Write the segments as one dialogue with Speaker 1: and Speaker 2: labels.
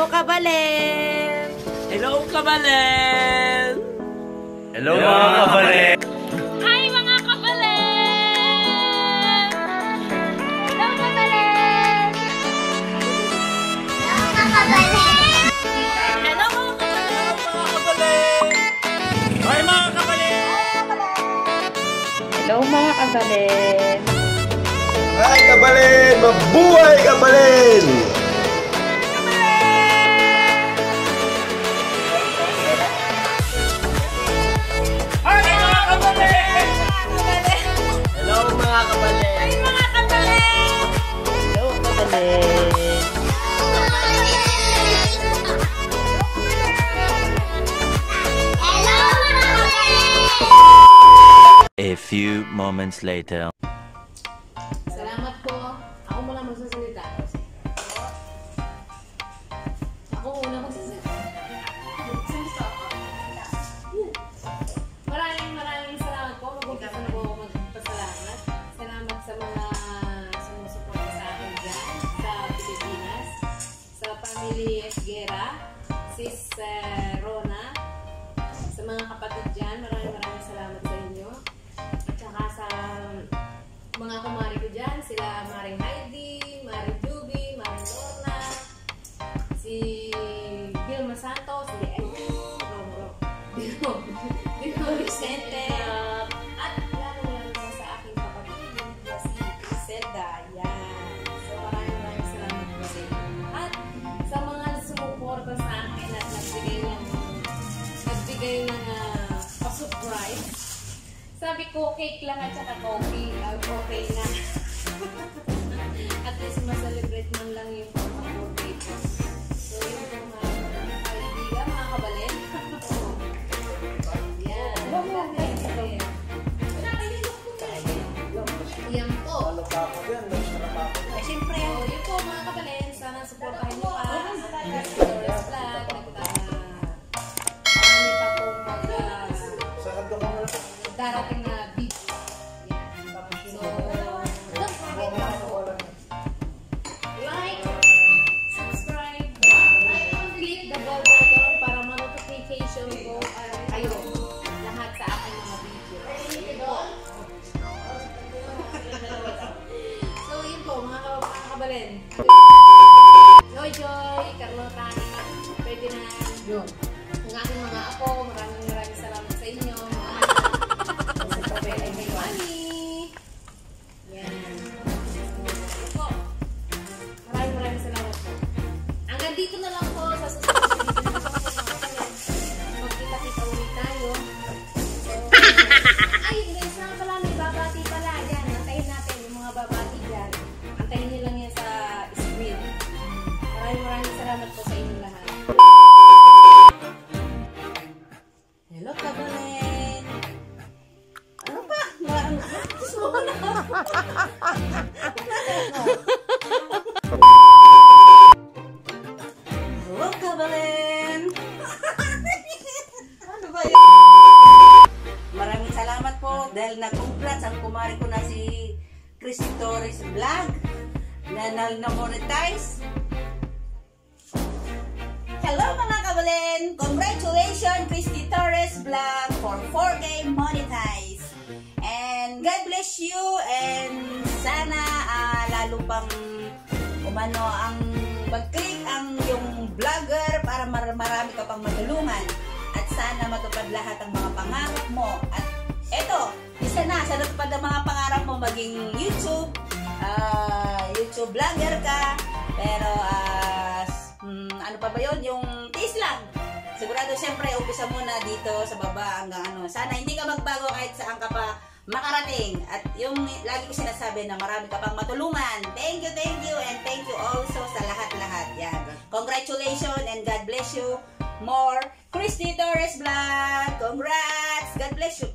Speaker 1: Hello, Kabalen!
Speaker 2: Hello, Kabalen!
Speaker 3: Hello, mga Kabalen!
Speaker 1: Hi, mga Kabalen! Hello, Kabalen! Hello, mga Kabalen! Hello, mga Kabalen!
Speaker 2: Hi, mga Kabalen!
Speaker 1: Hello, mga Kabalen!
Speaker 3: Hi, Kabalen! Mabuhay, Kabalen!
Speaker 4: A few moments later.
Speaker 5: Salamat po. Ako muna magsasalita. Ako muna magsasalita. Maraming salamat po. Mag-umpisa na po ako magpasalamat. Salamat sa mga sumusuporta sa akin dyan sa Pilipinas. Sa family Esguera, Sis Rona, sa mga kapatid dyan. Maraming salamat sa inyo. At saka sa mga kumari ko dyan, sila Maring Heidi, Maring Juby, Maring Lorna, si Vilma Santos, si Dilmo Vicente, at lalo sa aking kapatid na si Zelda. Yan. So maraming salamat po sa inyo. At sa mga sumuporta sa akin at nagbigay ng pa-surprise. Sabi ko, cake lang at saka coffee. Okay na. At least ma-celebrate man lang yung pang-birthday ko. So, yun po mga kaibigan, mga kabalen. Yan. Yan po. Siyempre, yun po mga kabalen. Sana supportahin nyo pa. Doris Vlog. Marami pa po darating na video. So, don't forget to like, subscribe, click the bell button para ma-notification ko kayo lahat sa aking mga video. So, yun po, mga kabalen. Joy, Carlota, pwede na yun. Ang aking mga apo, maraming salamat sa inyo. Maraming salamat po. Hanggang dito na lang po sa susunod na video. Magkita-kita ulit tayo. Ay, guys, na pala, may babati pala. Yan, antayin natin yung mga babati dyan. Antayin nyo lang yan sa screen. Maraming salamat po sa inyo lahat. Hello, Kabalen! Ano pa? Hello, Kabalen! Ano ba yun? Maraming salamat po dahil na-congrats ang kumari ko na si Christy Torres Vlog na na-monetize. Hello mga Kabalen! Congratulations Christy Torres Vlog for 4K monetize. And God bless you and sana lalo pang umano ang mag-click ang yung vlogger para marami ka pang matulungan at sana matupad lahat ang mga pangarap mo. At eto, isa na sa natupad ang mga pangarap mo maging YouTube vlogger ka, pero ano pa ba yun? Yung taste lang. Sigurado siyempre umpisa muna dito sa baba hanggang ano. Sana hindi ka magbago kahit saan ka pa makarating. At yung lagi ko sinasabi na marami ka pang matulungan. Thank you and thank you also sa lahat-lahat. Yan. Congratulations and God bless you more. Christy Torres Vlog. Congrats. God bless you.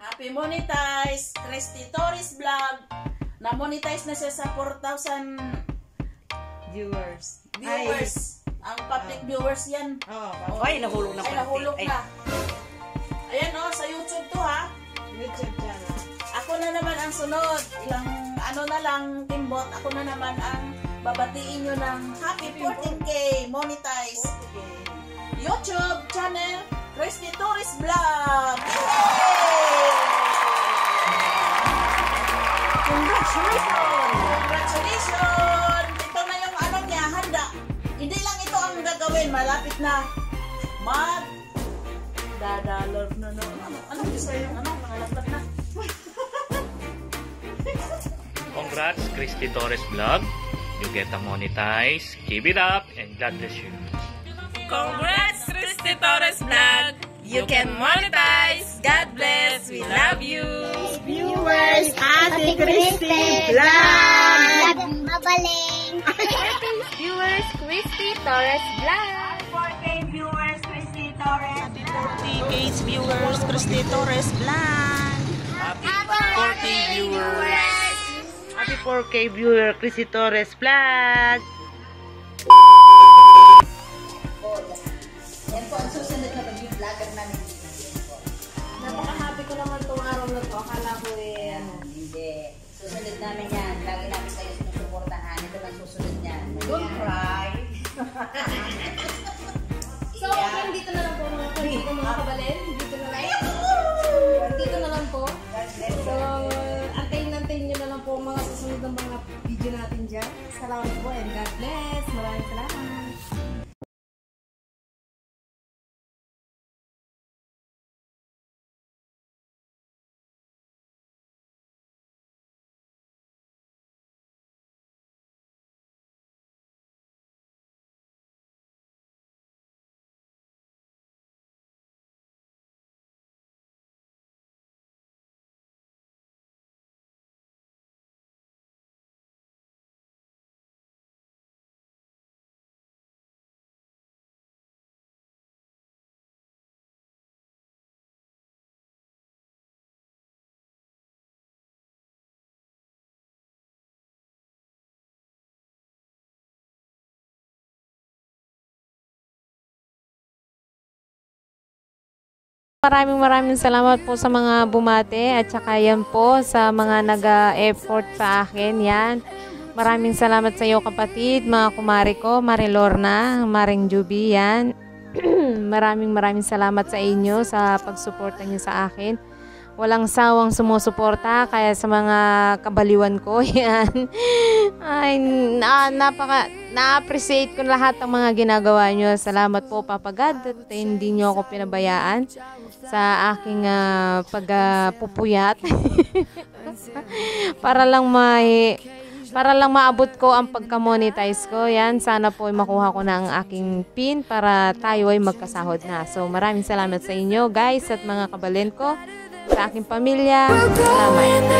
Speaker 6: Happy monetize Christy Torres Vlog. Na-monetize na siya sa 4,000 viewers. Ang public viewers yan.
Speaker 1: Ay, nahulog na pala.
Speaker 6: Nahulog na. Ayan o, sa YouTube to ha.
Speaker 5: YouTube channel.
Speaker 6: Ako na naman ang sunod. Ilang ano na lang, Timbot, ako na naman ang babatiin nyo ng happy 14K monetize YouTube channel, Christy Torres Vlog! Yay! Congratulations! Ito na yung ano niya, handa. Hindi lang ito ang gagawin, malapit na dadalog na no. Ano gusto yung ano, mga laptop na.
Speaker 2: Congrats, Christy Torres Vlog. You get a monetize. Keep it up and God bless you.
Speaker 1: Congrats, Christy Torres Vlog! You can monetize! God bless! We love you!
Speaker 6: Viewers, Ate Christy Vlog!
Speaker 1: Mabaling! Viewers, Christy Torres Vlog!
Speaker 6: 4K viewers, Christy Torres. 40K viewers, Christy Torres Vlog.
Speaker 2: Happy 4K viewers.
Speaker 7: Happy 4K viewer, Christy Torres Vlog.
Speaker 5: Yan po ang susunod na pag-vlog vlogger namin.
Speaker 6: Napaka-happy ko naman itong araw na to. Akala ko
Speaker 5: Hindi. Susunod namin yan. Lagi namin kayo sinusuportahan. Ito ang susunod niyan.
Speaker 6: don't cry.
Speaker 5: So, dito na lang po mga kabalin. Dito na lang. Dito na lang po. So, antayin nyo na lang po mga susunod ng mga video natin dyan. Salamat po and God bless. Maraming salamat.
Speaker 8: Maraming salamat po sa mga bumate at saka yan po sa mga nag-effort sa akin. Yan. Maraming salamat sa iyo kapatid, mga kumari ko, Marilorna, Maring Juby, yan. maraming salamat sa inyo sa pagsuporta niyo sa akin. Walang sawang sumusuporta kaya sa mga kabaliwan ko. Yan. Ay, na-appreciate ko lahat ng mga ginagawa nyo. Salamat po, Papa God, at hindi nyo ako pinabayaan sa aking pagpupuyat. para lang maabot ko ang pagka-monetize ko. Yan, sana po ay makuha ko na ang aking pin para tayo ay magkasahod na. So, maraming salamat sa inyo, guys, at mga kabalin ko, sa aking pamilya. Salamat.